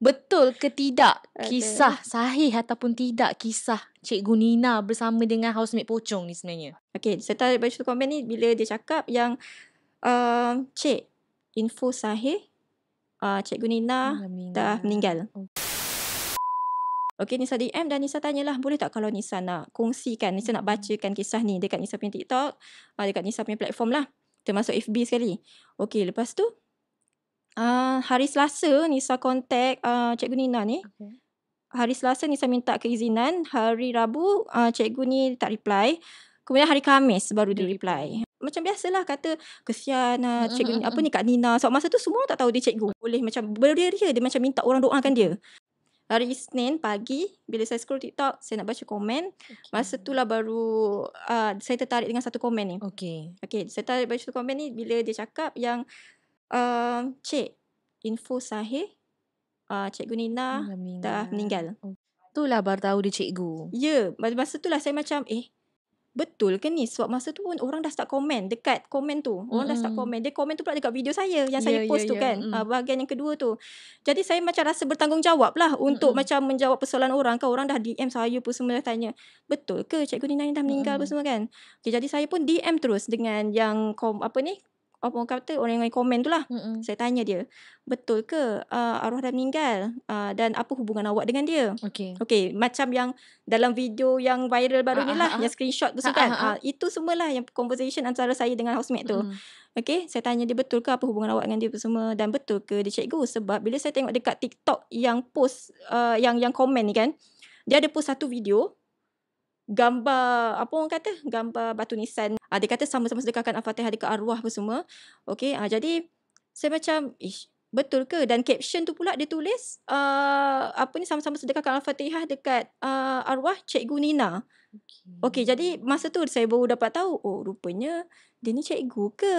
Betul ke tidak kisah Ada. sahih ataupun tidak kisah Cikgu Nina bersama dengan housemate pocong ni sebenarnya? Okey, saya tarik balik satu komen ni bila dia cakap yang Cik, info sahih Cikgu Nina dah meninggal. Okey, Nisa DM dan Nisa tanyalah, boleh tak kalau Nisa nak kongsikan, Nisa nak bacakan kisah ni dekat Nisa punya TikTok, dekat Nisa punya platform lah, termasuk FB sekali. Okey, lepas tu hari Selasa Nisa contact Cikgu Nina ni. Okay. Hari Selasa Nisa minta keizinan, hari Rabu cikgu ni tak reply. Kemudian hari Khamis baru dia reply. Macam biasalah kata kesian cikgu apa ni Kak Nina. Sebab masa tu semua orang tak tahu dia cikgu. Boleh macam beria-ria dia macam minta orang doakan dia. Hari Isnin pagi bila saya scroll TikTok, saya nak baca komen. Masa itulah baru saya tertarik dengan satu komen ni. Okey. Okey, saya tertarik baca satu komen ni bila dia cakap yang Cik, info sahih Cikgu Nina dah meninggal. Itulah baru tahu dia cikgu. Ya, masa itulah saya macam betul ke ni? Sebab masa tu pun orang dah start komen dekat komen tu. Orang dah start komen. Dia komen tu pula dekat video saya yang saya post tu kan. Bahagian yang kedua tu. Jadi saya macam rasa bertanggungjawab lah untuk macam menjawab persoalan orang. Kan orang dah DM saya pun semua dah tanya, betul ke Cikgu Nina ni dah meninggal apa semua kan? Okay, jadi saya pun DM terus dengan yang apa orang kata orang yang komen tu lah. Saya tanya dia, betul ke arwah dah meninggal dan apa hubungan awak dengan dia? Okey, macam yang dalam video yang viral baru ni lah, yang screenshot tu kan. Itu semualah yang conversation antara saya dengan housemate tu. Okey, saya tanya dia, betul ke apa hubungan awak dengan dia semua dan betul ke dia cikgu? Sebab bila saya tengok dekat TikTok yang post yang komen ni kan, dia ada post satu video gambar apa orang kata, gambar batu nisan. Dia kata sama-sama sedekahkan Al-Fatihah dekat arwah apa semua. Okey, jadi saya macam betul ke? Dan caption tu pula dia tulis apa ni, sama-sama sedekahkan Al-Fatihah dekat arwah Cikgu Nina. Okey, jadi masa tu saya baru dapat tahu, oh rupanya dia ni cikgu ke?